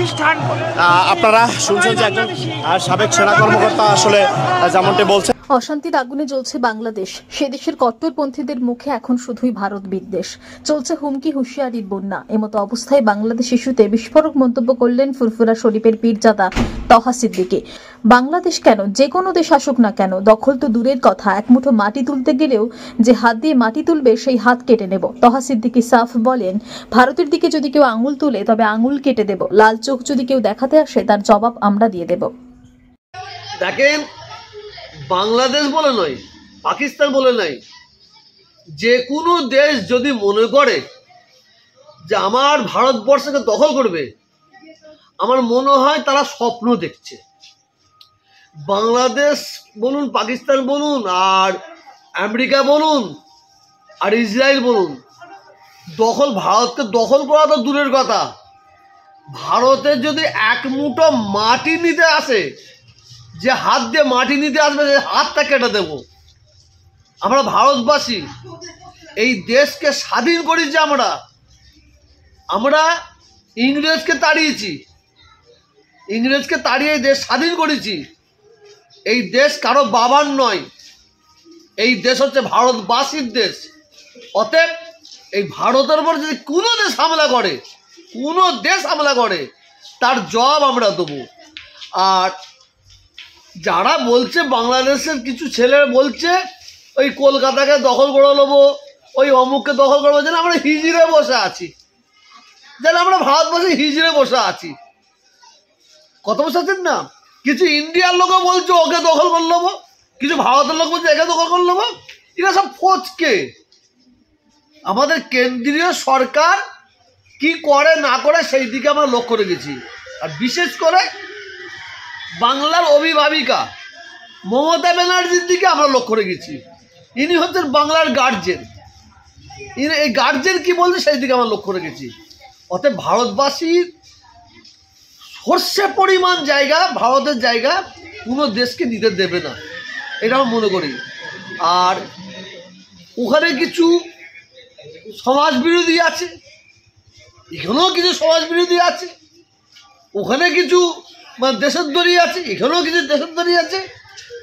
প্রতিষ্ঠান করে। আপনারা শুনছেন যে একজন সাবেক সেনা কর্মকর্তা আসলে যেমনটি বলছেন, অশান্তির আগুনে জ্বলছে বাংলাদেশ। সে দেশের কট্টরপন্থীদের মুখে এখন শুধুই ভারত বিদ্বেষ। চলছে হুমকি হুঁশিয়ারির বন্যা। এমতো অবস্থায় বাংলাদেশ ইস্যুতে বিস্ফোরক মন্তব্য করলেন ফুরফুরা শরীফের পীরজাদা তহা সিদ্দিকী। বাংলাদেশ কেন, যে কোনো দেশ আসুক না কেন, দখল তো দূরের কথা, এক মুঠো মাটি তুলতে গেলেও যে হাত দিয়ে মাটি তুলবে সেই হাত কেটে নেব। তহা সিদ্দিকী সাফ বলেন, ভারতের দিকে যদি কেউ আঙুল তুলে তবে আঙুল কেটে দেব। লাল চোখ যদি কেউ দেখাতে আসে তার জবাব আমরা দিয়ে দেব। দেখেন, বাংলাদেশ বলে নয়, পাকিস্তান বলে নয়, যে কোনো দেশ যদি মনে করে যে আমার ভারতবর্ষকে দখল করবে, আমার মনে হয় তারা স্বপ্ন দেখছে। বাংলাদেশ বলুন, পাকিস্তান বলুন, আর আমেরিকা বলুন, আর ইসরায়েল বলুন, ভারতকে দখল করা তো দূরের কথা, ভারতের যদি এক মুঠো মাটি নিতে আসে, যে হাত দিয়ে মাটি নিতে আসবে সে হাতটা কেটে দেব। আমরা ভারতবাসী এই দেশকে স্বাধীন করেছি, আমরা ইংরেজকে তাড়িয়ে দেশ স্বাধীন করেছি। এই দেশ কারো বাবার নয়, এই দেশ হচ্ছে ভারতবাসীর দেশ। অতএব এই ভারতের উপর যদি কোনো দেশ হামলা করে তার জবাব আমরা দেবো। আর যারা বলছে, বাংলাদেশের কিছু ছেলে বলছে ওই কলকাতাকে দখল করে নেবো, ওই অমুককে দখল করবো, যেন আমরা হিজড়ে বসে আছি, যেন আমরা ভারতবর্ষে হিজড়ে বসে আছি। কত বসে আছেন না? কিছু ইন্ডিয়ার লোকও বলছে ওকে দখল করে নেবো, কিছু ভারতের লোক বলছে একে দখল করে নেবো। এরা সব ফচকে। আমাদের কেন্দ্রীয় সরকার কি করে না করে সেই দিকে আমরা লক্ষ্য রেখেছি। আর বিশেষ করে বাংলার অভিভাবিকা মমতা ব্যানার্জির দিকে আমরা লক্ষ্য রেখেছি। ইনি হচ্ছেন বাংলার গার্জেন। এই গার্জেন কি বলছে সেই দিকে আমরা লক্ষ্য রেখেছি। অতএব ভারতবাসীর সর্ষে পরিমাণ জায়গা, ভারতের জায়গা কোনো দেশকে নিতে দেবে না, এটা আমরা মনে করি। আর ওখানে কিছু সমাজ বিরোধী আছে, এখানেও কিছু সমাজ বিরোধী আছে, ওখানে কিছু দেশদ্রোহী আছে, এখানেও কিছু দেশদ্রোহী আছে।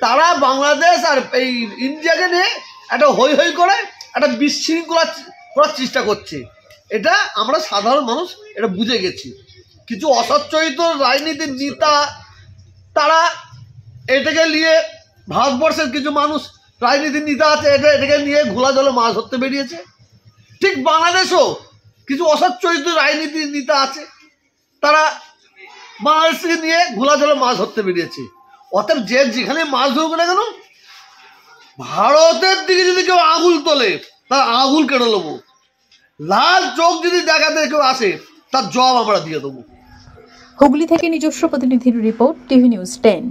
তারা বাংলাদেশ আর এই ইন্ডিয়াকে নিয়ে একটা হই হই করে একটা বিশৃঙ্খলা করার চেষ্টা করছে। এটা আমরা সাধারণ মানুষ এটা বুঝে গেছি। কিছু অসচ্চরিত রাজনীতির নেতা তারা এটাকে নিয়ে, ভারতবর্ষের কিছু মানুষ রাজনীতির নেতা আছে, এটাকে নিয়ে ঘোলা জলে মাছ ধরতে বেরিয়েছে। ঠিক বাংলাদেশও কিছু অসচ্চরিত রাজনীতির নেতা আছে, তারা বাংলাদেশকে নিয়ে ঘোলা জলে মাছ ধরতে বেরিয়েছে। অতএব যে যেখানে মাছ ধরবে না কেন, ভারতের দিকে যদি কেউ আঙুল তোলে তার আঙুল কেটে নেবো। লাল চোখ যদি দেখাতে কেউ আসে তার জবাব আমরা দিয়ে দেবো। হুগলি থেকে নিজস্ব প্রতিনিধির রিপোর্ট, টিভি নিউজ 10।